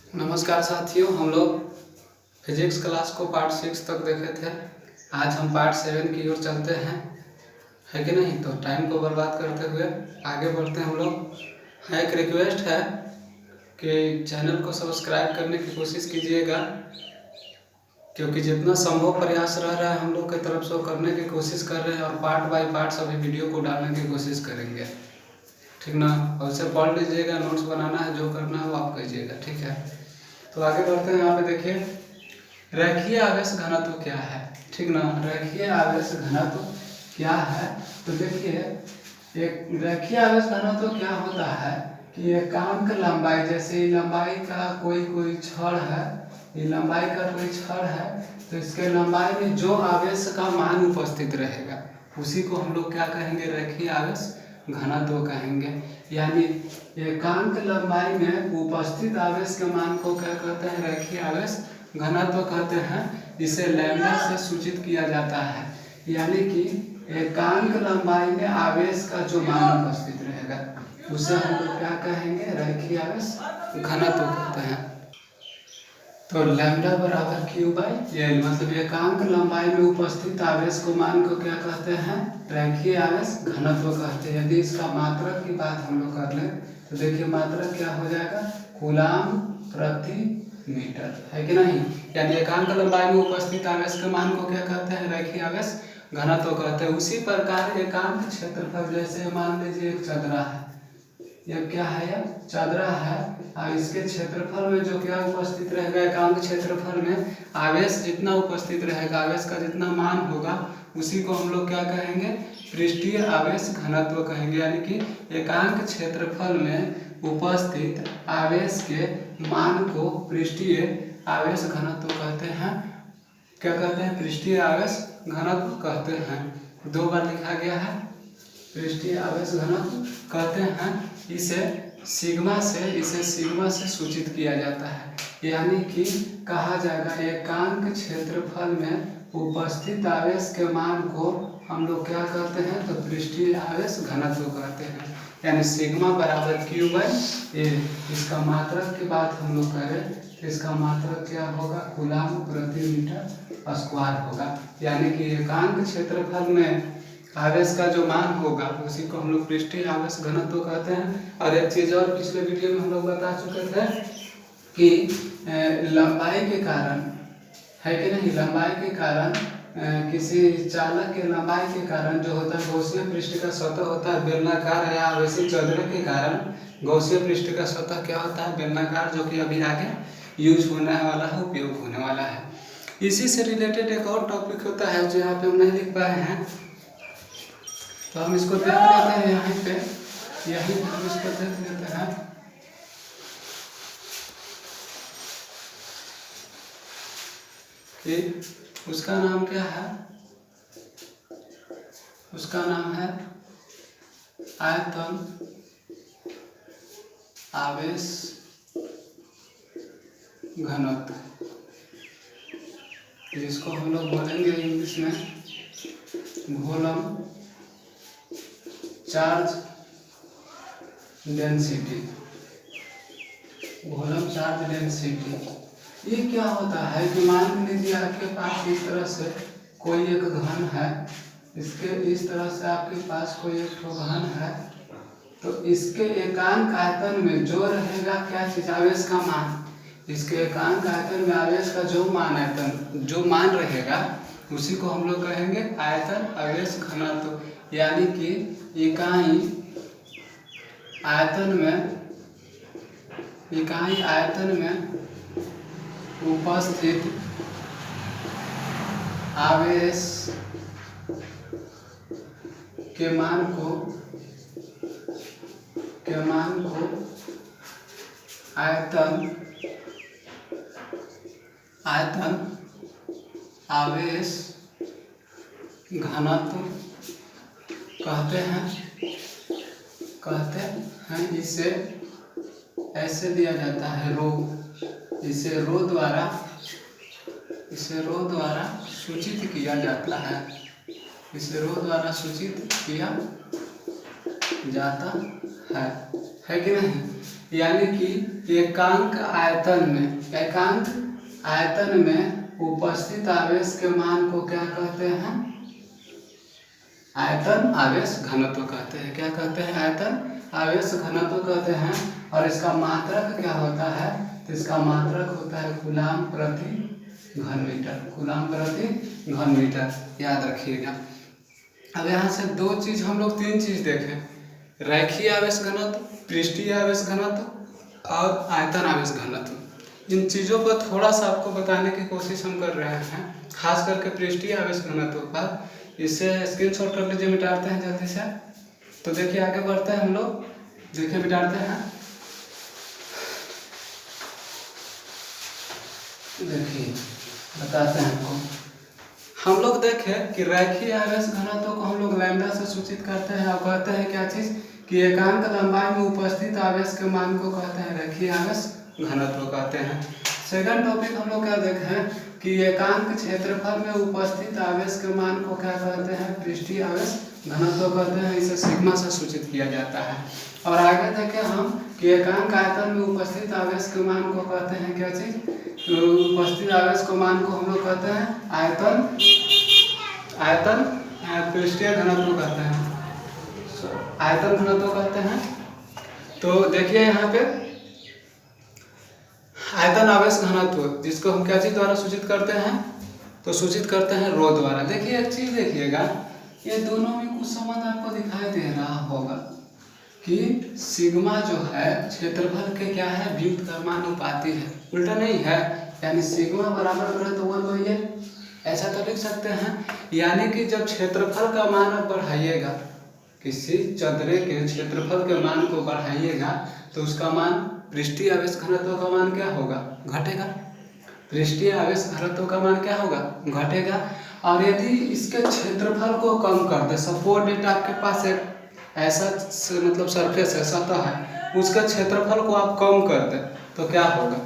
नमस्कार साथियों, हम लोग फिजिक्स क्लास को पार्ट 6 तक देखे थे। आज हम पार्ट 7 की ओर चलते हैं, है कि नहीं। तो टाइम को बर्बाद करते हुए आगे बढ़ते हैं हम लोग। एक रिक्वेस्ट है कि चैनल को सब्सक्राइब करने की कोशिश कीजिएगा, क्योंकि जितना संभव प्रयास रह रहा है हम लोग की तरफ से वो करने की कोशिश कर रहे हैं और पार्ट बाय पार्ट सभी वीडियो को डालने की कोशिश करेंगे, ठीक ना। और उसे पढ़ लीजिएगा, नोट्स बनाना है, जो करना है वो आप कीजिएगा, ठीक है। तो आगे बढ़ते हैं। यहाँ पे देखिए, रेखीय आवेश घनत्व क्या है, ठीक ना। रेखीय आवेश घनत्व क्या है, तो देखिए एक रेखीय आवेश घनत्व क्या होता है कि एकांक लंबाई, जैसे लंबाई का कोई छड़ है, ये लंबाई का कोई छड़ है, तो इसके लंबाई में जो आवेश का मान उपस्थित रहेगा उसी को हम लोग क्या कहेंगे, रेखीय आवेश घनत्व कहेंगे। यानी एकांक लंबाई में उपस्थित आवेश के मान को क्या कहते हैं, रेखीय आवेश घनत्व कहते हैं। इसे लैम्डा से सूचित किया जाता है, यानी कि एकांक लंबाई में आवेश का जो मान उपस्थित रहेगा उसे हम लोग क्या कहेंगे, रेखीय आवेश घनत्व कहते हैं। तो लैम्डा बराबर क्यू बाई एल, मतलब एकांक लंबाई में उपस्थित आवेश को मान को क्या कहते हैं, रेखीय आवेश घनत्व कहते हैं। यदि इसका मात्रक की बात हम लोग कर लें तो देखिए मात्रक क्या हो जाएगा, कूलाम प्रति मीटर, है कि नहीं। यानी एकांक लंबाई में उपस्थित आवेश के मान को क्या कहते हैं, रेखीय आवेश घनत्व कहते हैं। उसी प्रकार एकांक क्षेत्रफल, जैसे मान लीजिए एक चदरा है, यह क्या है, यह चदरा है, और इसके क्षेत्रफल में जो क्या उपस्थित रहेगा, एकांक क्षेत्रफल में आवेश जितना उपस्थित रहेगा, आवेश का जितना मान होगा उसी को हम लोग क्या कहेंगे, पृष्ठीय आवेश घनत्व कहेंगे। यानी कि एकांक क्षेत्रफल में उपस्थित आवेश के मान को पृष्ठीय आवेश घनत्व कहते हैं। क्या कहते हैं, पृष्ठीय आवेश घनत्व कहते हैं। दो बार लिखा गया है, पृष्ठीय आवेश घनत्व कहते हैं। इसे सिग्मा से सूचित किया जाता है, यानी कि कहा जाएगा एकांक क्षेत्रफल में उपस्थित आवेश के मान को हम लोग क्या कहते हैं, तो पृष्ठीय आवेश घनत्व कहते हैं। यानी सिग्मा बराबर क्यू बाई ए। इसका मात्रक की बात हम लोग करें तो इसका मात्रक क्या होगा, कूलाम प्रति मीटर स्क्वायर होगा। यानी कि एकांक क्षेत्रफल में आवेश का जो मान होगा उसी को हम लोग पृष्ठीय आवेश घनत्व कहते हैं। और एक चीज और पिछले वीडियो में हम लोग बता चुके थे कि लंबाई के कारण, है कि नहीं, लंबाई के कारण किसी चालक के लंबाई के कारण जो होता है गौसीय पृष्ठ का सतह होता है बेलनाकार, या आवेशित चदरे के कारण गौसीय पृष्ठ का सतह क्या होता है, बेलनाकार, जो कि अभी आगे यूज होने वाला है, उपयोग होने वाला है। इसी से रिलेटेड एक और टॉपिक होता है जो यहाँ पे हम नहीं लिख पाए हैं, तो हम इसको देख लेते हैं। यहीं पे हम इसको देख लेते हैं कि उसका नाम क्या है, उसका नाम है आयतन आवेश घनत्व, जिसको हम लोग बोलेंगे इंग्लिश में volume charge density, volume charge density. ये क्या होता है कि मान लीजिए आपके पास इस तरह से कोई एक घन है, इसके इस तरह से आपके पास कोई एक ठो घन है, तो इसके एकांक आयतन में जो रहेगा क्या चीज, आवेश का मान। इसके एकांक आयतन में आवेश का जो मान रहेगा उसी को हम लोग कहेंगे आयतन आवेश घनत्व। यानी कि इकाई आयतन में उपस्थित आवेश के मान को आयतन आवेश घनत्व कहते हैं। इसे ऐसे दिया जाता है रो, इसे रो द्वारा सूचित किया जाता है, इसे रो द्वारा सूचित किया जाता है है कि नहीं। यानी कि एकांक आयतन में उपस्थित आवेश के मान को क्या कहते हैं, आयतन आवेश घनत्व कहते हैं। क्या कहते हैं, आयतन आवेश घनत्व कहते हैं। और इसका मात्रक क्या होता है, तो इसका मात्रक होता है कूलाम प्रति घन मीटर। कूलाम प्रति घन मीटर, याद रखिएगा। अब यहाँ से दो चीज हम लोग, तीन चीज देखें, रैखिक आवेश घनत्व, पृष्ठीय आवेश घनत्व और आयतन आवेश घनत्व। इन चीज़ों पर थोड़ा सा आपको बताने की कोशिश हम कर रहे हैं, खास करके पृष्ठीय आवेश घनत्व पर। इसे स्क्रीनशॉट कर लीजिए, मिटाते हैं जल्दी से। तो देखिए आगे बढ़ते हैं हम लोग, देखिए मिटाते हैं। देखिए बताते हैं आपको। हम लोग देखें कि रैखिक आवेश घनत्व को हम लोग लैम्डा से सूचित करते हैं और कहते हैं क्या चीज़, कि एकांक लंबाई में उपस्थित आवेश के मान को कहते हैं रैखिक आवेश घनत्व कहते हैं। सेकंड टॉपिक हम लोग क्या देखें कि एकांक क्षेत्रफल में उपस्थित आवेश के मान को क्या कहते हैं, पृष्ठीय आवेश घनत्व कहते हैं। इसे सिग्मा से सूचित किया जाता है। और आगे देखें हम कि एकांक आयतन में उपस्थित आवेश के मान को कहते हैं क्या चीज़, उपस्थित आवेश के मान को हम लोग कहते हैं आयतन पृष्ठीय घनत्व कहते हैं, आयतन घनत्व कहते हैं। तो देखिए यहाँ पे आयतन आवेश घनत्व, जिसको हम क्या चीज द्वारा सूचित करते हैं, तो सूचित करते हैं रो द्वारा। देखिए एक चीज देखिएगा, ये दोनों में कुछ संबंध आपको दिखाई दे रहा होगा कि सिग्मा जो है क्षेत्रफल के क्या है, व्युत्क्रमानुपाती है, उल्टा नहीं है। यानी सिग्मा बराबर करे तो 1 वही है, ऐसा तो लिख सकते हैं। यानी कि जब क्षेत्रफल का मान आप बढ़ाइएगा, किसी चदरे के क्षेत्रफल के मान को बढ़ाइएगा, तो उसका मान पृष्ठीय आवेश घनत्व का मान क्या होगा, घटेगा। पृष्ठीय आवेश घनत्व का मान क्या होगा, घटेगा। और यदि इसके क्षेत्रफल को कम कर दे, सपोज डेट आपके पास एक ऐसा मतलब सरफेस है, सतह है, उसका क्षेत्रफल को आप कम कर दे तो क्या होगा,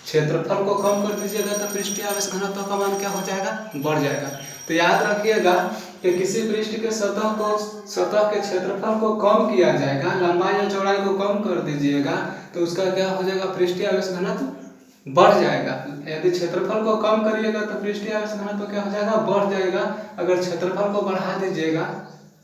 क्षेत्रफल को कम कर दीजिएगा तो पृष्ठीय आवेश घनत्व का मान क्या हो जाएगा, बढ़ जाएगा। तो याद रखिएगा कि किसी पृष्ठ के सतह के क्षेत्रफल को कम किया जाएगा, लंबाई या चौड़ाई को कम कर दीजिएगा तो उसका क्या हो जाएगा, पृष्ठीय आवेश घनत्व बढ़ जाएगा। यदि क्षेत्रफल को कम करिएगा तो पृष्ठीय आवेश घनत्व क्या हो जाएगा, बढ़ जाएगा। अगर क्षेत्रफल को बढ़ा दीजिएगा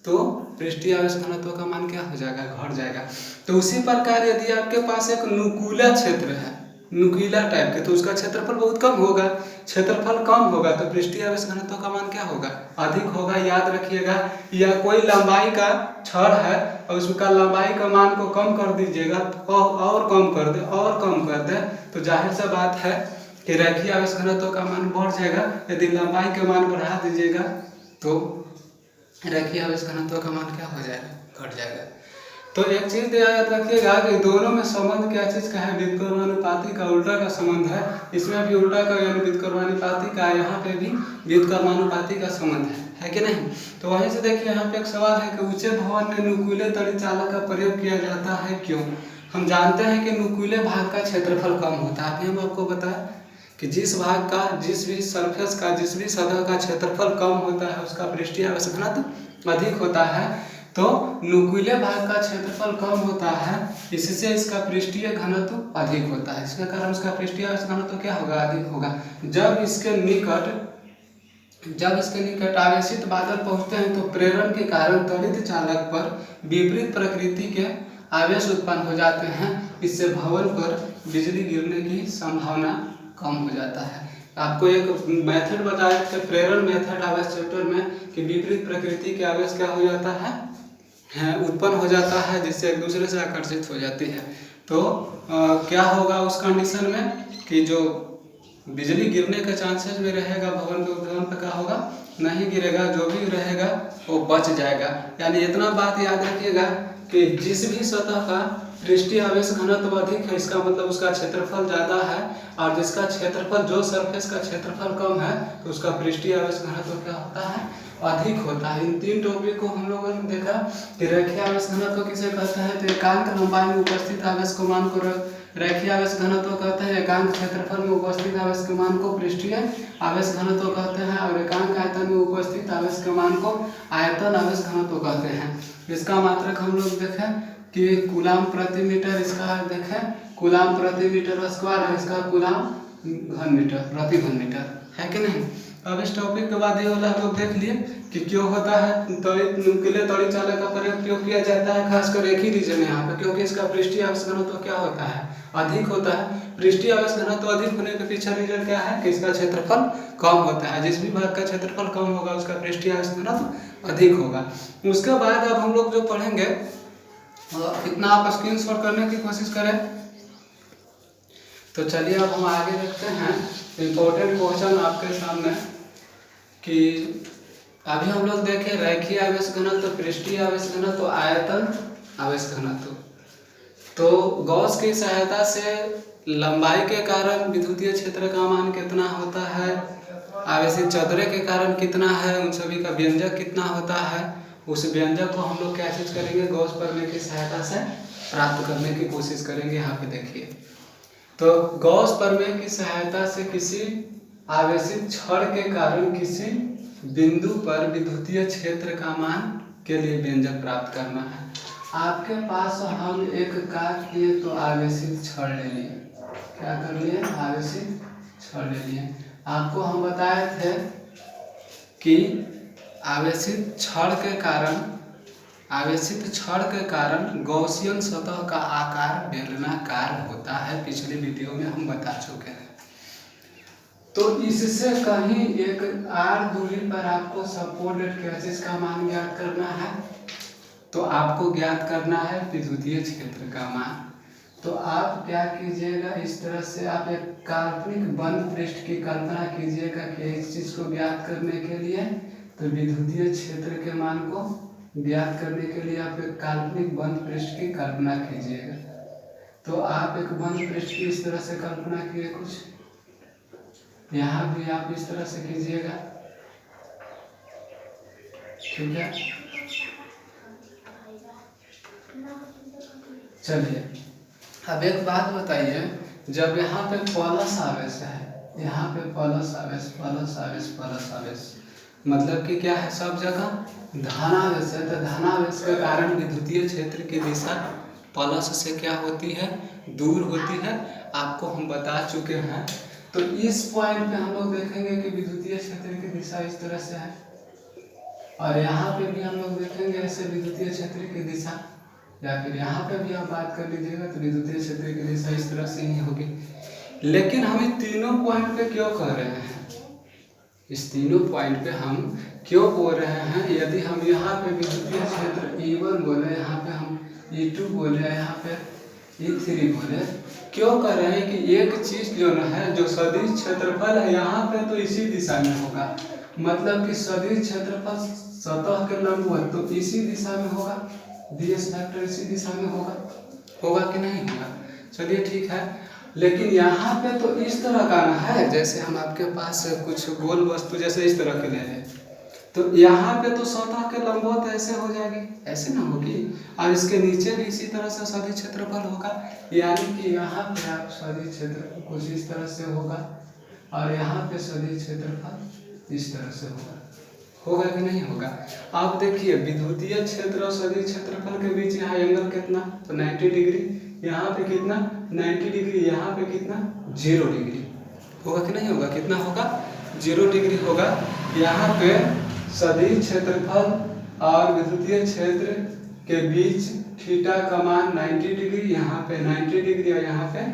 तो पृष्ठीय आवेश घनत्व का मान क्या हो जाएगा, घट जाएगा। तो उसी प्रकार यदि आपके पास एक नुकीला क्षेत्र है, नुकीला टाइप के, तो उसका क्षेत्रफल बहुत कम होगा। क्षेत्रफल कम होगा तो पृष्ठीय आवेश घनत्व का मान क्या होगा, अधिक होगा। याद रखिएगा। या कोई लंबाई का छड़ है और उसका लंबाई का मान को कम कर दीजिएगा, और कम कर दे और कम कर दे, तो जाहिर सा बात है कि रैखिक आवेश घनत्व का मान बढ़ जाएगा। यदि लंबाई के मान बढ़ा दीजिएगा तो रैखिक आवेश घनत्व का मान क्या हो जाएगा, घट जाएगा। तो एक चीज याद रखिएगा कि दोनों में संबंध क्या चीज का है, व्युत्क्रमानुपाती का, उल्टा का संबंध है। इसमें भी उल्टा का यानी व्युत्क्रमानुपाती का, यहाँ पे भी व्युत्क्रमानुपाती का संबंध है कि नहीं। तो वहीं से देखिए यहाँ पे एक सवाल है कि ऊंचे भवन में नुकीले तड़ी चालक का प्रयोग किया जाता है, क्यों। हम जानते हैं कि नुकीले भाग का क्षेत्रफल कम होता है। अभी हम आपको बताएं कि जिस भाग का, जिस भी सरफेस का, जिस भी सतह का क्षेत्रफल कम होता है उसका पृष्ठीय आवेश घनत्व अधिक होता है। तो नुकीले भाग का क्षेत्रफल कम होता है, इससे इसका पृष्ठीय घनत्व अधिक होता है। इसके कारण उसका पृष्ठीय आवेश घनत्व क्या होगा, अधिक होगा। जब इसके निकट आवेशित बादल पहुंचते हैं तो प्रेरण के कारण त्वरित चालक पर विपरीत प्रकृति के आवेश उत्पन्न हो जाते हैं। इससे भवन पर बिजली गिरने की संभावना कम हो जाता है। आपको एक मेथड बताया थे, प्रेरण मेथड आवेश चैप्टर में, कि विपरीत प्रकृति के आवेश क्या हो जाता है, उत्पन्न हो जाता है, जिससे एक दूसरे से आकर्षित हो जाती है। तो क्या होगा उस कंडीशन में कि जो बिजली गिरने का चांसेस में रहेगा, भवन के भवन पर क्या होगा, नहीं गिरेगा, जो भी रहेगा वो बच जाएगा। यानी इतना बात याद रखिएगा कि जिस भी सतह का पृष्ठीय आवेश घनत्व अधिक है, इसका मतलब उसका क्षेत्रफल ज़्यादा है, और जिसका क्षेत्रफल, जो सरफेस का क्षेत्रफल कम है, तो उसका पृष्ठीय आवेश घनत्व क्या होता है, अधिक होता है। इन तीन टॉपिक को हम लोगों ने देखा कि रैखिक आवेश घनत्व किसे कहते हैं, तो एकांक लंबाई में उपस्थित आवेश को मान को रैखिक आवेश घनत्व कहते हैं। एकांक क्षेत्रफल में उपस्थित आवेश के मान को पृष्ठीय आवेश घनत्व कहते हैं। और एकांक आयतन में उपस्थित आवेश के मान को आयतन आवेश घनत्व कहते हैं। इसका मात्रक हम लोग देखें कि कूलाम प्रति मीटर, इसका देखें कूलाम प्रति मीटर स्क्वायर है, इसका कूलाम घन मीटर प्रति घन मीटर है कि नहीं। अब इस टॉपिक के बाद ये वाला हम लोग देख लिए कि क्यों होता है नुकीले तड़ी चालक का प्रयोग क्यों किया जाता है, खासकर एक ही रीजन है यहाँ पे, क्योंकि इसका पृष्ठीय आवेश घनत्व क्या होता है, अधिक होता है। पृष्ठीय आवेश घनत्व अधिक होने के पीछे रीजन क्या है कि इसका क्षेत्रफल कम होता है। जिस भी भाग का क्षेत्रफल कम होगा उसका पृष्ठीय आवेश घनत्व अधिक होगा। उसके बाद अब हम लोग जो पढ़ेंगे कितना आप स्क्रीनशॉट करने की कोशिश करें। तो चलिए अब हम आगे देखते हैं इम्पोर्टेंट क्वेश्चन आपके सामने कि अभी हम लोग देखें रेखीय आवेश घनत्व, पृष्ठीय आवेश घनत्व, आयतन आवेश घनत्व। तो गॉस की सहायता से लंबाई के कारण विद्युतीय क्षेत्र का मान कितना होता है, आवेशित चौतरे के कारण कितना है, उन सभी का व्यंजक कितना होता है, उस व्यंजक को हम लोग क्या चीज करेंगे गॉस प्रमेय की सहायता से प्राप्त करने की कोशिश करेंगे। यहाँ पे देखिए तो गॉस प्रमेय की सहायता से किसी आवेशित छड़ के कारण किसी बिंदु पर विद्युतीय क्षेत्र का मान के लिए व्यंजक प्राप्त करना है। आपके पास हम एक कार्य किए तो आवेशित छड़ ले लिए, क्या कर लिए, आवेशित छड़ ले लिए। आपको हम बताए थे कि आवेशित छड़ के कारण गॉसियन सतह का आकार बेलनाकार होता है, पिछले वीडियो में हम बता चुके हैं। तो इससे कहीं एक r दूरी पर आपको सपोर्टेड कैचेस का मान ज्ञात करना है। तो आपको ज्ञात करना है विद्युतीय क्षेत्र का मान। तो आप क्या कीजिएगा, इस तरह से आप एक काल्पनिक बंद पृष्ठ की कल्पना कीजिएगा कि इस चीज को ज्ञात करने के लिए, तो विद्युतीय क्षेत्र के मान को ज्ञात करने के लिए आप एक काल्पनिक बंद पृष्ठ की कल्पना कीजिएगा। तो आप एक बंद पृष्ठ की इस तरह से कल्पना किए, कुछ यहाँ भी आप इस तरह से कीजिएगा, ठीक है। चलिए अब एक बात बताइए, जब यहाँ पे प्लस आवेश है, यहाँ पे प्लस आवेश मतलब कि क्या है, सब जगह धनावेश है। तो धनावेश के कारण विद्युतीय क्षेत्र की दिशा प्लस से क्या होती है, दूर होती है, आपको हम बता चुके हैं। तो इस पॉइंट पे हम लोग देखेंगे कि विद्युतीय क्षेत्र की दिशा इस तरह से है, और यहाँ पे भी हम लोग देखेंगे ऐसे विद्युतीय क्षेत्र की दिशा, या फिर यहाँ पे भी आप बात कर लीजिएगा तो विद्युतीय क्षेत्र की दिशा इस तरह से ही होगी। लेकिन हम इन तीनों पॉइंट पे क्यों कह रहे हैं, इस तीनों पॉइंट पे हम क्यों बोल रहे हैं, यदि हम यहाँ पे विद्युतीय क्षेत्र E1 बोले, यहाँ पे हम E2 बोले, यहाँ पे E3 बोले, क्यों कह रहे हैं कि एक चीज जो है, जो सदिश क्षेत्रफल है यहाँ पे तो इसी दिशा में होगा, मतलब कि सदिश क्षेत्रफल सतह के लंबवत तो इसी दिशा में होगा, ds वेक्टर इसी दिशा में होगा कि नहीं होगा। चलिए ठीक है, लेकिन यहाँ पे तो इस तरह का ना है, जैसे हम आपके पास कुछ गोल वस्तु जैसे इस तरह के ले लें, तो यहाँ पे तो सतह के लंबवत ऐसे हो जाएगी, ऐसे ना होगी, और इसके नीचे भी इसी तरह से सदिश क्षेत्रफल होगा, यानी कि यहाँ पे आप सदिश क्षेत्रफल कुछ इस तरह से होगा, और यहाँ पे सदिश क्षेत्रफल इस तरह से होगा कि नहीं होगा। आप देखिए विद्युतीय क्षेत्र और सदिश क्षेत्रफल के बीच यहाँ एंगल कितना, तो 90 डिग्री, यहाँ पे कितना 90 डिग्री, यहाँ पे कितना 0 डिग्री होगा कि नहीं होगा, कितना होगा 0 डिग्री होगा। यहाँ पे सदिश क्षेत्रफल और विद्युतीय क्षेत्र के बीच थीटा का मान 90 डिग्री, यहाँ पे 90 डिग्री और यहाँ पे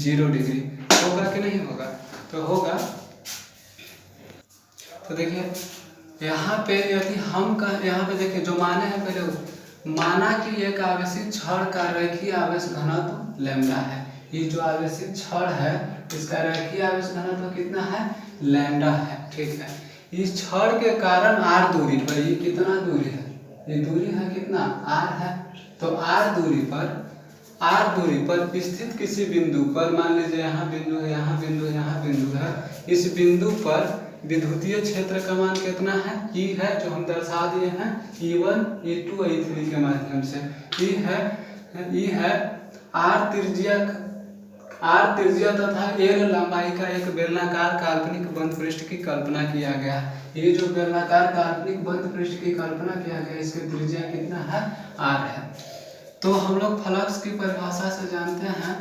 0 डिग्री होगा कि नहीं होगा, तो होगा। तो देखिए यहाँ पे यदि हम यहाँ पे देखिए जो माने हैं, पहले माना कि एक आवेशित छड़ का रेखीय आवेश घनत्व लैम्डा है। ये जो आवेशित छड़ है इसका रेखीय आवेश घनत्व कितना है, लैम्डा है, ठीक है। इस छड़ के कारण r दूरी पर, ये कितना दूरी है, ये दूरी है कितना r है, तो r दूरी पर स्थित किसी बिंदु पर, मान लीजिए यहाँ बिंदु है, यहाँ बिंदु है, यहाँ बिंदु है, इस बिंदु पर विद्युतीय क्षेत्र का मान कितना है, E है, जो हम दर्शा दिए हैं E1, E2 और E3 के माध्यम से। E है R त्रिज्या तथा L लंबाई का एक बेलनाकार काल्पनिक बंद पृष्ठ की कल्पना किया गया। ये जो बेलनाकार काल्पनिक बंद पृष्ठ की कल्पना किया गया, इसकी त्रिज्या कितना है, R है। तो हम लोग फ्लक्स की परिभाषा से जानते हैं,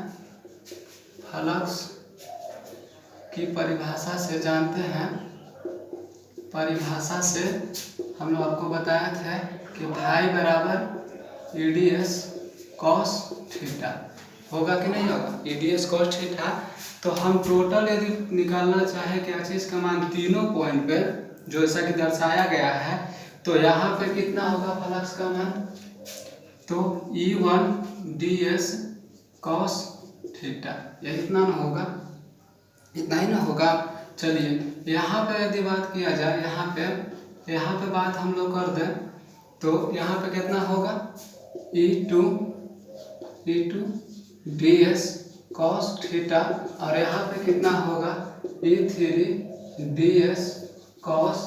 फ्लक्स की परिभाषा से जानते हैं, परिभाषा से हम लोग आपको बताया था कि फाई बराबर EDS cos थीटा होगा कि नहीं होगा, EDS cos थीटा। तो हम टोटल यदि निकालना चाहें क्या चीज़ का मान तीनों पॉइंट पे जो ऐसा कि दर्शाया गया है, तो यहाँ पे कितना होगा फ्लक्स का मान, तो E1 DS cos थीटा, ये इतना ना होगा, इतना ही ना होगा। चलिए यहाँ पे यदि बात किया जाए, यहाँ पे बात हम लोग कर दें तो यहाँ पे कितना होगा E2 DS cos थीटा, और यहाँ पे कितना होगा E3 DS cos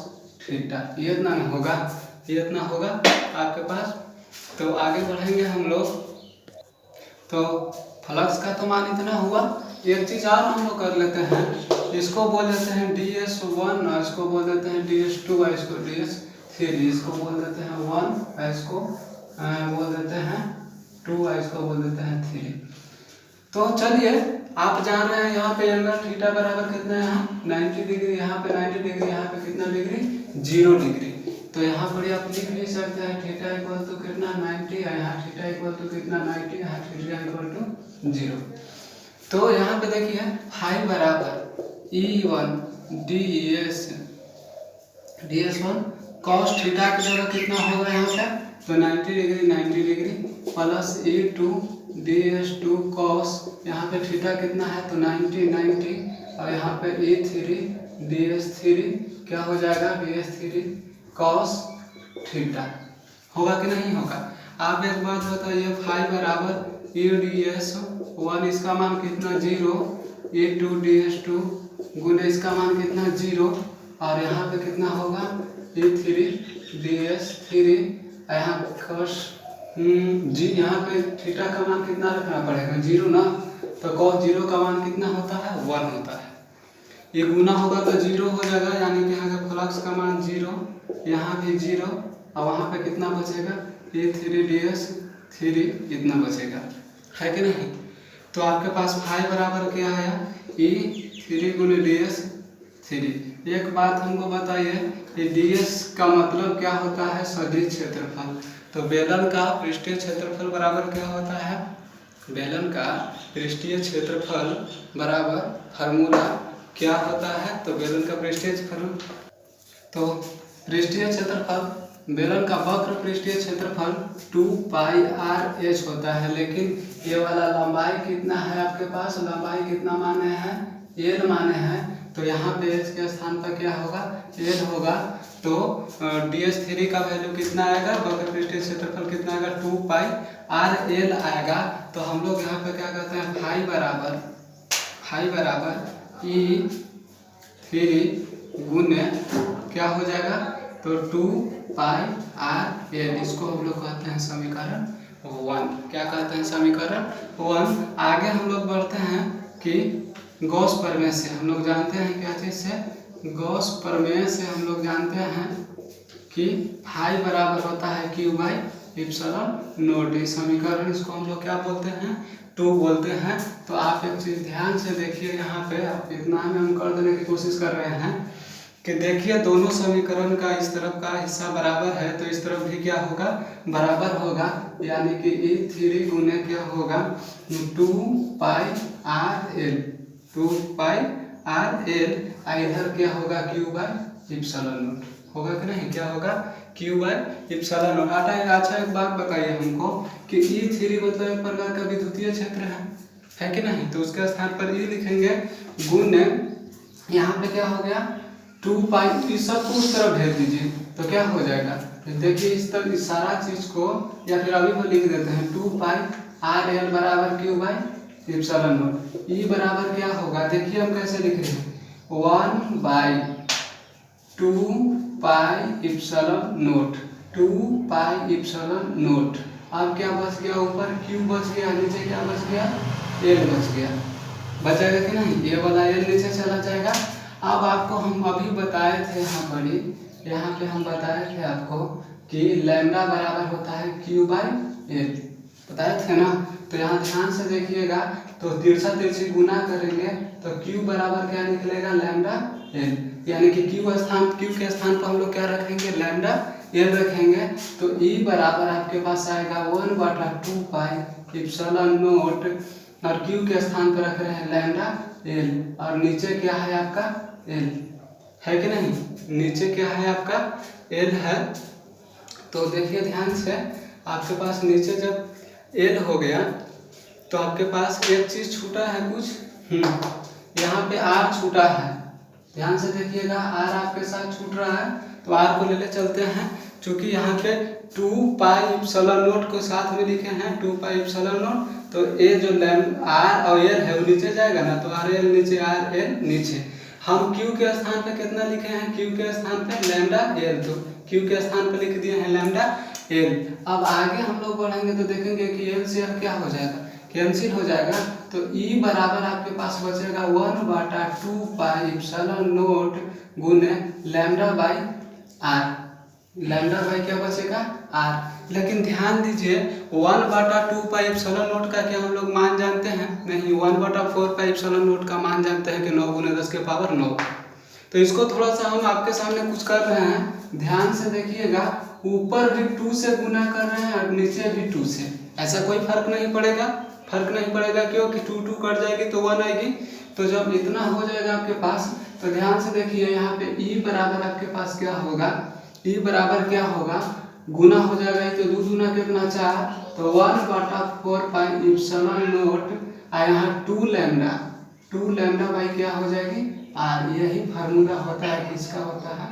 थीटा, ये इतना ना होगा, ये इतना होगा आपके पास। तो आगे बढ़ेंगे हम लोग, तो फ्लक्स का तो मान इतना हुआ। एक चीज़ और हम लोग कर लेते हैं, इसको बोल देते हैं DS1, इसको बोल देते हैं DS2, इसको DS3, इसको बोल देते हैं 1, इसको बोल देते हैं 2, इसको बोल देते हैं 3। तो चलिए आप जान रहे हैं यहाँ पे एंगल थीटा बराबर कितना है, यहाँ 90 डिग्री, यहाँ पे 90 डिग्री, यहाँ पे कितना डिग्री 0 डिग्री। तो यहाँ पर आप लिख भी सकते हैं थीटा इक्वल टू कितना 90, यहाँ थीटा इक्वल टू कितना 90, यहाँ थीटा इक्वल टू 0। तो यहाँ पे देखिए फाई बराबर E1 DS1 cos थीटा की जगह कितना होगा यहाँ पे, तो 90 degree plus E2 DS2 cos, यहाँ पे थीटा कितना है तो 90, और यहाँ पे E3 DS3 क्या हो जाएगा DS3 cos थीटा, होगा कि नहीं होगा। आप एक बात बताइए, फाई बराबर EDS1, इसका मान कितना 0, E2 DS2 गुने इसका मान कितना 0, और यहाँ पे कितना होगा E3 DS3, यहाँ cos जी, यहाँ पे थीटा का मान कितना रखना पड़ेगा 0 ना, तो cos 0 का मान कितना होता है 1 होता है, ये गुना होगा तो 0 हो जाएगा, यानी कि यहाँ का फ्लक्स का मान 0, यहाँ भी 0, और वहाँ पे कितना बचेगा E3 DS3 इतना बचेगा, है कि नहीं। तो आपके पास फाई बराबर क्या आया E3 गुने DS3। एक बात हमको बताइए कि DS का मतलब क्या होता है, सदिश क्षेत्रफल। तो बेलन का पृष्ठीय क्षेत्रफल बराबर क्या होता है, बेलन का पृष्ठीय क्षेत्रफल बराबर फार्मूला क्या होता है, तो बेलन का पृष्ठीय क्षेत्रफल, तो पृष्ठीय क्षेत्रफल बेलन का वक्र पृष्ठीय क्षेत्रफल 2πRh होता है, लेकिन ये वाला लंबाई कितना है आपके पास, लंबाई कितना माने हैं L माने हैं, तो यहाँ पे h के स्थान पर क्या होगा L होगा। तो DS3 का वैल्यू कितना आएगा, वक्र पृष्ठीय क्षेत्रफल कितना आएगा 2πRL आएगा। तो हम लोग यहाँ पे क्या कहते हैं, फाई बराबर E3 गुने क्या हो जाएगा, तो 2πRL, इसको हम लोग कहते हैं समीकरण 1। क्या कहते हैं समीकरण 1। आगे हम लोग बढ़ते हैं कि गॉस प्रमेय से हम लोग जानते हैं क्या चीज़ से, गॉस प्रमेय से हम लोग जानते हैं कि फाई बराबर होता है Q/ε0। समीकरण इसको हम लोग क्या बोलते हैं 2 बोलते हैं। तो आप एक चीज़ ध्यान से देखिए, यहाँ पे आप इतना में हम कर देने की कोशिश कर रहे हैं कि देखिए दोनों समीकरण का इस तरफ का हिस्सा बराबर है, तो इस तरफ भी क्या होगा बराबर होगा, यानी कि E3 गुने क्या होगा 2πRL, इधर क्या होगा Q/ε0 होगा कि नहीं, क्या होगा Q/ε0। अच्छा एक बात बताइए हमको कि E3 मतलब एक प्रकार का विद्युतीय क्षेत्र है कि नहीं, तो उसके स्थान पर E लिखेंगे गुने यहाँ पे क्या हो गया 2π, इस सबको उस तरफ भेज दीजिए तो क्या हो जाएगा, देखिए इस तरह इस सारा चीज को, या फिर अभी को लिख देते हैं 2πRL बराबर Q/ε0। E बराबर क्या होगा, देखिए हम कैसे लिख रहे हैं 1/2πε0। अब क्या बच गया, ऊपर Q बच गया, नीचे क्या बच गया L बच गया, बचेगा कि नहीं, ये वाला L नीचे चला जाएगा। अब आपको हम अभी बताए थे यहाँ पे हम बताए थे आपको कि लैम्डा बराबर होता है Q/L। बताए थे ना। तो यहाँ ध्यान से देखिएगा, तो तिरछा तिरछी गुना करेंगे तो Q बराबर क्या निकलेगा, लैम्डा एल, यानी कि Q के स्थान पर हम लोग क्या रखेंगे, लैम्डा एल रखेंगे। तो E बराबर आपके पास आएगा 1/2 पाई इप्सिलॉन नोट, और Q के स्थान पर रख रहे हैं लैम्डा एल, और नीचे क्या है आपका एल, है कि नहीं, नीचे क्या है आपका एल है। तो देखिए ध्यान से, आपके पास नीचे जब एल हो गया तो आपके पास एक चीज छूटा है कुछ, यहाँ पे आर छूटा है। ध्यान से देखिएगा, आर आपके साथ छूट रहा है, तो आर को ले चलते हैं। चूंकि यहाँ पे 2 पाई इप्सिलॉन नोट को साथ में लिखे हैं, 2 पाई इप्सिलॉन नोट, तो ये जो आर और एल है वो नीचे जाएगा ना, तो आर एल नीचे, आर एल नीचे। हम Q के स्थान पे कितना लिखे हैं, Q के स्थान पे लैम्डा एल, तो Q के स्थान पे लिख दिए हैं लैम्डा एल। अब आगे हम लोग बढ़ेंगे तो देखेंगे कि एल से एल क्या हो जाएगा, कैंसिल हो जाएगा। तो E बराबर आपके पास बचेगा 1/2 पाई इप्सिलॉन नोट गुने lambda by R, lambda by क्या बचेगा, आर। लेकिन ध्यान दीजिए, 1/2 पाई इप्सिलॉन नोट का क्या हम लोग मान जानते हैं, नहीं, 1/4 पाई इप्सिलॉन नोट का मान जानते हैं कि 9 × 10⁹ तो इसको थोड़ा सा हम आपके सामने कुछ कर रहे हैं, ध्यान से देखिएगा, ऊपर भी 2 से गुना कर रहे हैं और नीचे भी 2 से, ऐसा कोई फर्क नहीं पड़ेगा, क्योंकि 2 2 कट जाएगी तो 1 आएगी। तो जब इतना हो जाएगा आपके पास, तो ध्यान से देखिए, यहाँ पे E बराबर आपके पास क्या होगा, E बराबर क्या होगा, गुना हो जाएगा, तो 2 दूना कितना 4, तो 1/4 पाई इप्सिलॉन नोट, और यहाँ 2 लैम्डा बाई क्या हो जाएगी, आर। यही फार्मूला होता है, किसका होता है,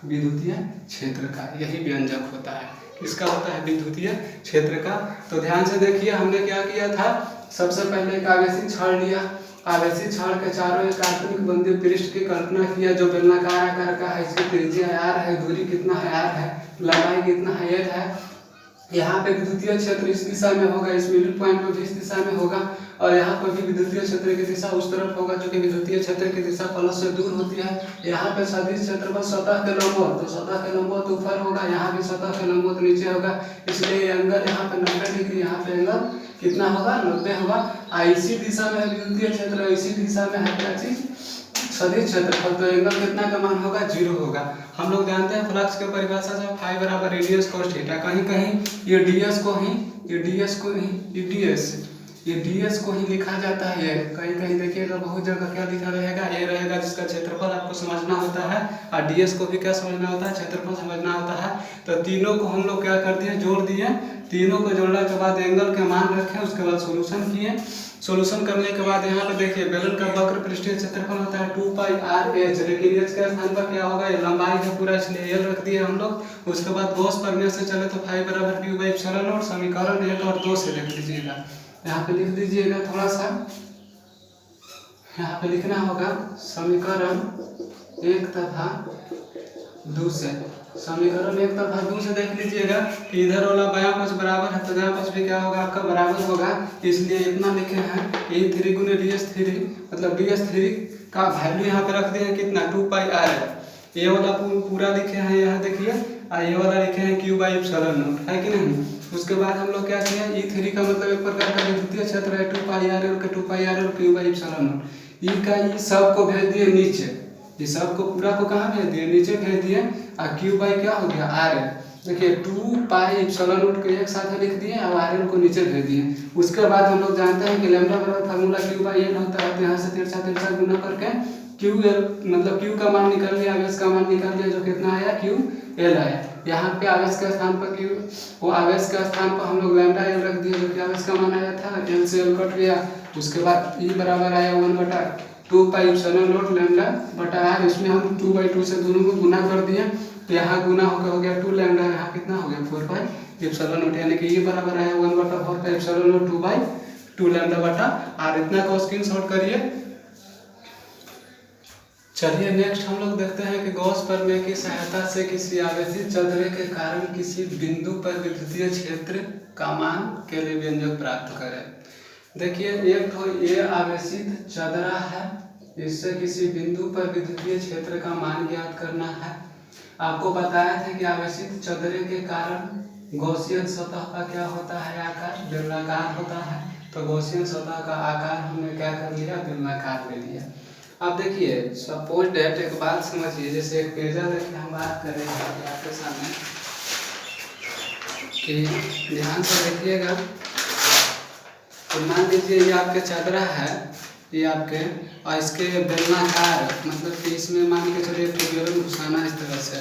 विद्युतीय क्षेत्र का, यही व्यंजक होता है, किसका होता है, विद्युतीय क्षेत्र का। तो ध्यान से देखिए, हमने क्या किया था, सबसे पहले एक आवेशी छड़ लिया, आवेशी छड़ के चारों एक काल्पनिक बंदी पृष्ठ की कल्पना किया जो बेलनाकार आकार का है, इसकी त्रिज्या आर है, दूरी कितना है आर है, लंबाई कितना है एल है। यहाँ पे विद्युतीय क्षेत्र इस दिशा में होगा, इस मिडिल पॉइंट पे भी इस दिशा में होगा, और यहाँ पर भी विद्युतीय क्षेत्र की दिशा उस तरफ होगा, जो कि विद्युतीय क्षेत्र की दिशा प्लस से दूर होती है। यहाँ पे सदिश क्षेत्र पर सतह के लंबवत, तो सतह के लंबवत ऊपर होगा, यहाँ भी सतह के लंबवत नीचे होगा, इसलिए एंगल यहाँ पे 90 डिग्री, यहाँ पे एंगल कितना होगा, 90 होगा। इसी दिशा में विद्युतीय क्षेत्र, इसी दिशा में है क्या चीज, सदिश क्षेत्रफल, तो एंगल कितना का मान होगा, 0 होगा। हम लोग जानते हैं फ्लक्स के परिभाषा से, फाई बराबर रेडियस कोस थीटा, कहीं कहीं ये ds को ही लिखा जाता है, कहीं कहीं देखिएगा, बहुत जगह क्या लिखा रहेगा, ये रहेगा जिसका क्षेत्रफल आपको समझना होता है, और ds को भी क्या समझना होता है, क्षेत्रफल समझना होता है। तो तीनों को हम लोग क्या कर दिए, जोड़ दिए, तीनों को जोड़ने के बाद एंगल के मान रखे, उसके बाद सोल्यूशन किए। सोल्यूशन करने के बाद यहाँ पे देखिए, बेलन का वक्र पृष्ठीय क्षेत्रफल होता है 2 पाई आर एच, लेकिन एच के स्थान पर क्या होगा, ये लंबाई है पूरा, इसलिए एल रख दिए हम लोग। उसके बाद गॉस प्रमेय से चले तो फाई बराबर Q बाई इप्सिलॉन नोट, समीकरण 1 और 2 से लिख लीजिएगा, यहाँ पे लिख दीजिएगा, थोड़ा सा यहाँ पे लिखना होगा, समीकरण 1 तथा 2 से, समीकरण 1 तथा 2 से देख लीजिएगा कि इधर वाला बायां पक्ष बराबर है, तो दायां पक्ष भी क्या होगा, आपका बराबर होगा, इसलिए इतना लिखे हैं, E3 गुने DS3, मतलब DS3 का वैल्यू यहाँ पे रख दिए हैं कितना, 2 पाई आर है, ये वाला पूरा लिखे हैं, यहाँ देखिए, और ये वाला लिखे हैं Q बाई इप्सिलॉन नोट, है कि नहीं। उसके बाद हम लोग क्या किए, E3 का मतलब एक प्रकार का विद्युतीय क्षेत्र है, 2 पाई आर एल के 2 pi R L Q by epsilon naught, E का E सब को भेज दिए नीचे, ये सब को पूरा को कहाँ भेज दिए, नीचे भेज दिए, और Q बाई क्या हो गया, आर एल। देखिए 2 पाई इप्सिलॉन नोट को एक साथ लिख दिए और आर एल को नीचे भेज दिए। उसके बाद हम लोग जानते हैं कि लैम्डा बराबर फार्मूला Q बाई एल होता है, तो यहाँ से तिरछा गुना करके Q एल, मतलब Q का मान निकाल लिया, आवेश का मान निकाल लिया, जो कितना आया, Q एल आया। यहाँ पे आवेश के स्थान पर Q, वो आवेश के स्थान पर हम लोग लैम्डा एल रख दिए, जो कि आवेश का मान आया था, एल से एल कट गया। उसके बाद E बराबर आया 1/2 पाई इप्सिलॉन नोट लैम्डा बटा आर, इसमें हम 2/2 से दोनों को गुना कर दिए, तो यहाँ गुना होकर हो गया 2 लैम्डा, यहाँ कितना हो गया 4 पाई इप्सिलॉन नोट, यानी कि E बराबर आया 1/4 पाई इप्सिलॉन नोट 2/2 लैम्डा बटा आर। इतना को स्क्रीनशॉट करिए। चलिए नेक्स्ट हम लोग देखते हैं कि गॉस प्रमेय की सहायता से किसी आवेशित चदरे के कारण किसी बिंदु पर विद्युतीय क्षेत्र का मान के लिए व्यंजक प्राप्त करें। देखिए, एक तो ये आवेशित चदरा है, इससे किसी बिंदु पर विद्युतीय क्षेत्र का मान ज्ञात करना है। आपको बताया था कि आवेशित चदरे के कारण गॉसियन सतह का क्या होता है आकार, बेलनाकार होता है। तो गॉसियन सतह का आकार हमने क्या कर लिया, बेलनाकार ले लिया। अब देखिए सपोज डेट एक बात समझिए, जैसे एक पेजा देखिए हम बात कर रहे हैं आपके सामने कि ध्यान से देखिएगा। तो मान लीजिए ये आपके चादरा है, ये आपके, और इसके बेलनाकार मतलब कि इसमें मान के चलिए बेलन घुसाना इस तरह से।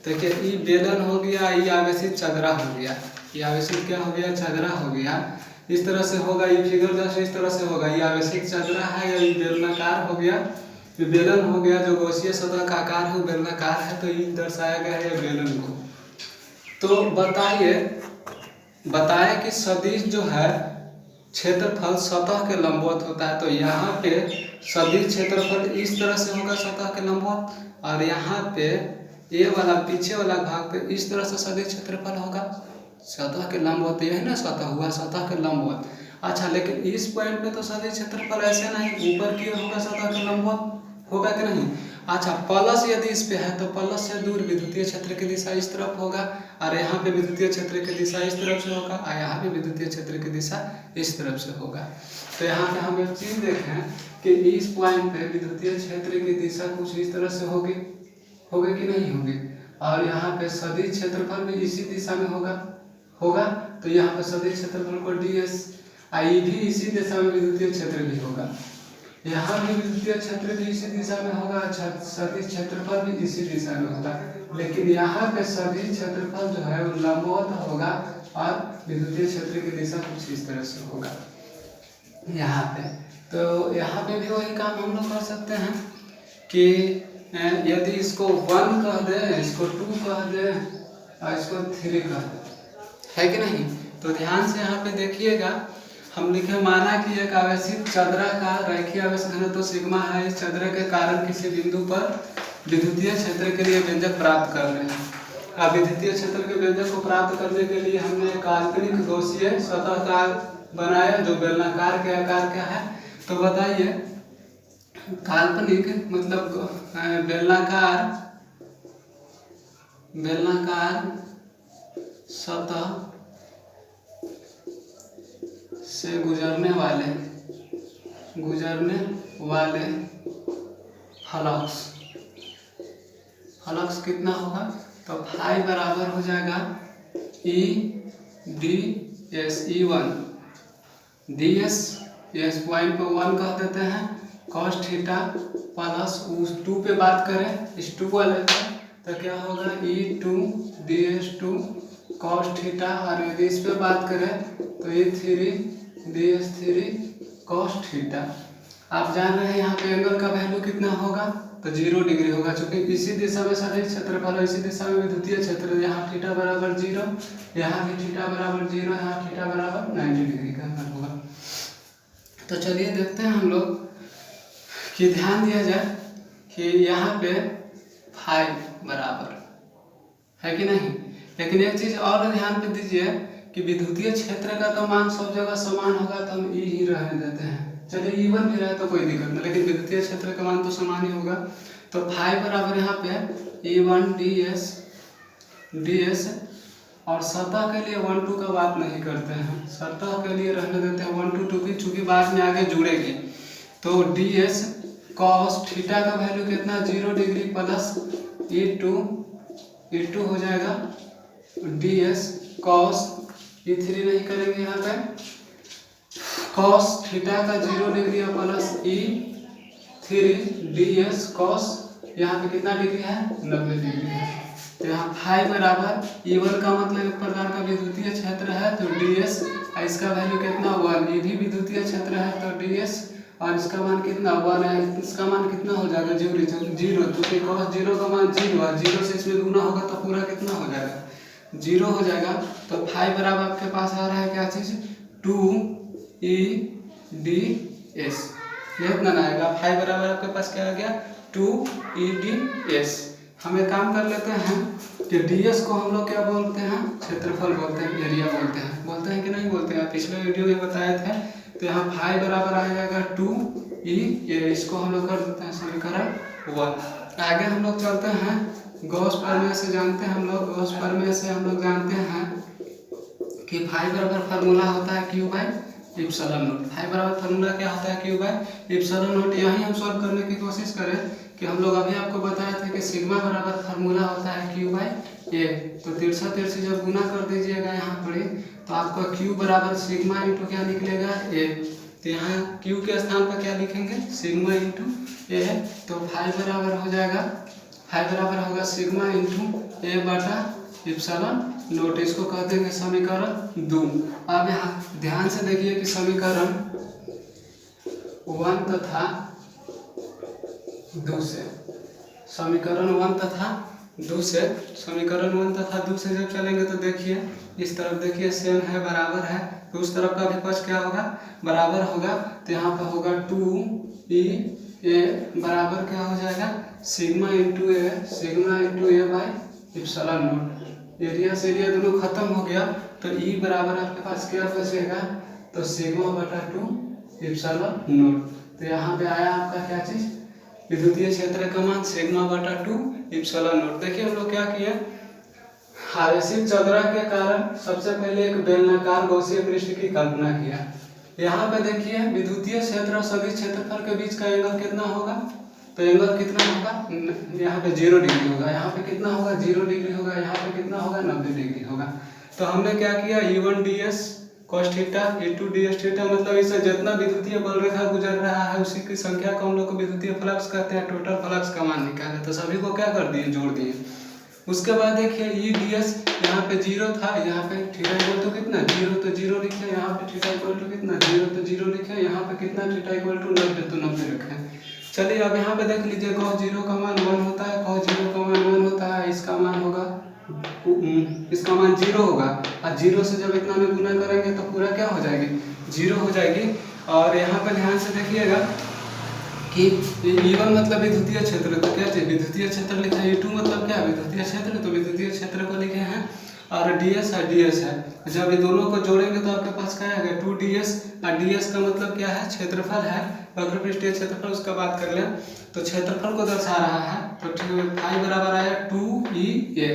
देखिए ये बेलन हो गया, ये आवेशित चादरा हो गया, ये आवेशित क्या हो गया, चादरा हो गया। इस तरह से होगा ये फिगर, जैसे इस तरह से होगा, ये आवेशित चादरा है या ये बेलनाकार हो गया, ये बेलन हो गया। जो गॉसियन सतह का आकार है बेलनाकार है, तो ये दर्शाया गया है बेलन को। तो बताए कि सदिश जो है क्षेत्रफल सतह के लंबवत होता है। तो यहाँ पे सदिश क्षेत्रफल इस तरह से होगा सतह के लंबवत, और यहाँ पे ये वाला पीछे वाला भाग पे इस तरह से सदिश क्षेत्रफल होगा सतह के लंबवत। यही ना सतह हुआ, सतह के लंबवत। अच्छा, लेकिन इस पॉइंट पे तो सदिश क्षेत्रफल ऐसे नहीं, ऊपर की ओर होगा सतह के लंबवत, होगा कि नहीं। अच्छा, प्लस यदि इस पे है तो प्लस से दूर विद्युतीय क्षेत्र की दिशा इस तरफ होगा, और यहाँ पे विद्युतीय क्षेत्र की दिशा इस तरफ से होगा, और यहाँ पे विद्युतीय क्षेत्र की दिशा इस तरफ से होगा। तो यहाँ पे हम एक चीज देखें कि इस पॉइंट पे विद्युतीय क्षेत्र की दिशा कुछ इस तरह से होगी कि नहीं होगी, और यहाँ पे सदिश क्षेत्रफल भी इसी दिशा में होगा। तो यहाँ पे सदिश क्षेत्रफल को ds, आई भी इसी दिशा में विद्युतीय क्षेत्र भी होगा, यहाँ भी विद्युतीय क्षेत्र भी इसी दिशा में होगा। अच्छा, सदिश क्षेत्रफल भी इसी दिशा में होगा, लेकिन यहाँ पे सदिश क्षेत्रफल जो है वो लंबवत होगा, और विद्युतीय क्षेत्र की दिशा कुछ इस तरह से होगा यहाँ पे। तो यहाँ पे भी वही काम हम लोग कर सकते हैं कि यदि इसको 1 कह दे, इसको 2 कह दे, और इसको 3 कह दे, है कि नहीं। तो ध्यान से यहाँ पे देखिएगा, हम लिखे माना कि एक आवेशित चादरा का रैखिक आवेश घनत्व सिग्मा है। इस चादरा के कारण किसी बिंदु पर विद्युतीय क्षेत्र के लिए व्यंजक प्राप्त कर रहे हैं। अब विद्युतीय क्षेत्र के व्यंजक को प्राप्त करने के लिए हमने काल्पनिक गॉसियन सतह का बनाया जो बेलनाकार के आकार का है। तो बताइए काल्पनिक मतलब बेलनाकार सतह से गुजरने वाले फ्लक्स कितना होगा। तो फाई बराबर हो जाएगा E D S, E1 ds, इस पॉइंट पे 1 कह देते हैं, cos थीटा प्लस उस 2 पे बात करें, इस 2 वाले पे, तो क्या होगा E2 ds2 cos थीटा, और यदि इस पे बात करें तो E3 ds3 cos थीटा। आप जान रहे हैं यहाँ पे एंगल का वैल्यू कितना होगा, तो 0 डिग्री होगा, क्योंकि इसी दिशा में सदिश क्षेत्रफल, इसी दिशा में विद्युतीय क्षेत्र। यहाँ थीटा बराबर 0, यहाँ भी थीटा बराबर 0, यहाँ थीटा बराबर 90 डिग्री का एंगल होगा। तो चलिए देखते हैं हम लोग कि ध्यान दिया जाए कि यहाँ पे फाई बराबर है कि नहीं। लेकिन एक चीज और ध्यान पे दीजिए कि विद्युतीय क्षेत्र का तो मान सब जगह समान होगा, तो हम ई ही रहने देते हैं। चलिए E1 भी रहे तो कोई दिक्कत नहीं, लेकिन विद्युतीय क्षेत्र का मान तो समान ही होगा। तो फाई बराबर यहाँ पे E1 ds, और सतह के लिए 1 2 का बात नहीं करते हैं, सतह के लिए रहने देते हैं 1 2 2 की, चूंकि बाद में आगे जुड़ेगी। तो ds cos थीटा का वैल्यू कितना, 0 डिग्री प्लस E2 हो जाएगा ds cos, E3 नहीं करेंगे यहाँ पे, cos थीटा का 0 degree plus E3 ds cos, यहाँ पे कितना डिग्री है, 90 डिग्री है। तो यहाँ फाई बराबर E1 का मतलब एक प्रकार का विद्युतीय क्षेत्र है, तो ds, इसका वैल्यू कितना 1, ये भी विद्युतीय क्षेत्र है तो ds, और इसका मान कितना 1 है, इसका मान कितना हो जाएगा 0, क्योंकि cos 0 का मान 0 है, 0 से इसमें गुना होगा तो पूरा कितना हो जाएगा 0 हो जाएगा। तो फाई बराबर आपके पास आ रहा है क्या चीज, 2EDS, ये इतना ना आएगा। फाई बराबर आपके पास क्या आ गया 2EDS। हम एक काम कर लेते हैं कि ds को हम लोग क्या बोलते हैं, क्षेत्रफल बोलते हैं, एरिया बोलते हैं कि नहीं बोलते हैं, पिछले वीडियो में बताए थे। तो यहाँ फाई बराबर आ जाएगा 2E, इसको हम लोग कर देते हैं समीकरण 1। आगे हम लोग चलते हैं गॉस प्रमेय से, जानते हैं हम लोग गॉस प्रमेय से हम लोग जानते हैं कि फाई बराबर फार्मूला होता है Q by epsilon naught. Phi बराबर फार्मूला क्या होता है क्यू बाई इप्सिलॉन नॉट। यही हम सॉल्व करने की कोशिश करें कि हम लोग अभी आपको बताया था कि सिग्मा बराबर फार्मूला होता है क्यू बाई ए। तो तिरछा तिरछी जब गुना कर दीजिएगा यहाँ पर तो आपका क्यू बराबर सिग्मा इंटू क्या निकलेगा ए। तो यहाँ क्यू के स्थान पर क्या लिखेंगे सिग्मा इंटू ए। तो फाई बराबर हो जाएगा, फाई बराबर होगा सिग्मा इंटू ए बटा इप्सिलॉन नॉट। इसको कह देंगे समीकरण 2। अब यहाँ ध्यान से देखिए कि समीकरण 1 तथा 2 से, समीकरण 1 तथा 2 से, समीकरण 1 तथा 2 से जब चलेंगे तो देखिए इस तरफ देखिए सेम है, बराबर है, तो उस तरफ का भी पक्ष क्या होगा बराबर होगा। तो यहाँ पर होगा 2e ए बराबर क्या हो जाएगा sigma into A, sigma into A by epsilon not. Area से एरिया दोनों खत्म हो गया तो ई बराबर आपके पास क्या बचेगा तो सिग्मा बटा 2 इप्सिलॉन नॉट। तो यहाँ पे आया आपका क्या चीज विद्युतीय क्षेत्र का मान सिग्मा बटा 2 इप्सिलॉन नॉट। देखिए हम लोग क्या किए, आवेशित चौदरा के कारण सबसे पहले एक बेलनाकार गौसीय पृष्ठ की कल्पना किया। यहाँ पे देखिए विद्युतीय क्षेत्र और सदिश क्षेत्रफल के बीच का एंगल कितना होगा, तो एंगल कितना होगा यहाँ पे 0 डिग्री होगा, यहाँ पे कितना होगा 0 डिग्री होगा, यहाँ पे कितना होगा 90 डिग्री होगा। तो हमने क्या किया E1 ds cos theta E2 ds theta, मतलब इससे जितना विद्युतीय बल रेखा गुजर रहा है उसी की संख्या को हम लोग को विद्युतीय फ्लक्स कहते हैं, टोटल फ्लक्स का मान निकाले। तो सभी को क्या कर दिए जोड़ दिए। उसके बाद देखिए ई डी एस यहाँ पे 0 था, यहाँ पे थीटा इक्वल टू कितना 0, तो 0 लिखे, यहाँ पे थीटा इक्वल टू कितना 0, तो 0 लिखे, यहाँ पे कितना थीटा इक्वल टू 90, तो 90 रखे। चलिए अब यहाँ पे देख लीजिए cos 0 का मान 1 होता है, cos 0 का मान 1 होता है, इसका मान होगा, इसका मान 0 होगा, और 0 से जब इतना में गुना करेंगे तो पूरा क्या हो जाएगी 0 हो जाएगी। और यहाँ पे ध्यान से देखिएगा कि E1 मतलब विद्युतीय क्षेत्र, तो क्या चाहिए विद्युतीय क्षेत्र लिखा है, E2 मतलब क्या विद्युतीय क्षेत्र, तो विद्युतीय क्षेत्र को लिखे हैं, और ds है, ds है। जब ये दोनों को जोड़ेंगे तो आपके पास क्या आएगा 2ds, और ds का मतलब क्या है क्षेत्रफल है, वक्र पृष्ठीय क्षेत्रफल, उसका बात कर लें तो क्षेत्रफल को दर्शा रहा है। तो फाई बराबर आया 2e a।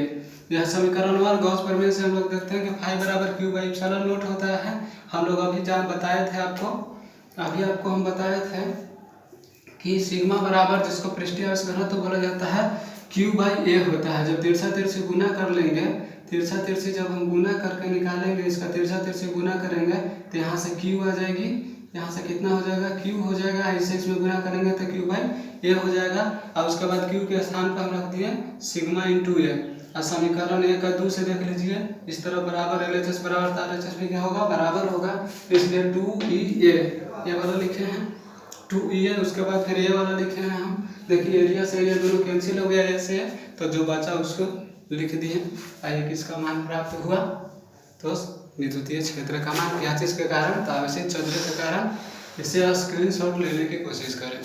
यह समीकरण 1 गॉस प्रमेय से हम लोग देखते हैं कि फाई बराबर क्यू बाई इप्सिलॉन नॉट होता है। हम लोग अभी बताए थे आपको, अभी आपको हम बताए थे कि सिग्मा बराबर जिसको पृष्ठीय आवेश घनत्व बोला जाता है क्यू बाई ए होता है। जब तिरछा तिरछी गुना कर लेंगे, तिरछा तिरछी जब हम गुना करके निकालेंगे, इसका तिरछा तिरछी गुना करेंगे तो यहाँ से क्यू आ जाएगी, यहाँ से कितना हो जाएगा क्यू हो जाएगा, ऐसे इसमें गुना करेंगे तो क्यू बाई ए हो जाएगा। और उसके बाद क्यू के स्थान पर हम रख दिए सिग्मा इंटू ए। और समीकरण 1 और 2 से देख लीजिए इस तरह बराबर LHS बराबर RHS भी क्या होगा बराबर होगा, इसलिए 2e a वाला लिखे हैं 2e a। उसके बाद फिर ये वाला लिखे हैं हम, देखिए एरिया से एरिया दोनों कैंसिल हो गया ऐसे, तो जो बचा उसको लिख दिए। आइए किसका मान प्राप्त हुआ, तो विद्युतीय क्षेत्र का मान, क्या चीज़ के कारण, तो आवेशित चौदरे के कारण। इसे स्क्रीनशॉट लेने की कोशिश करें।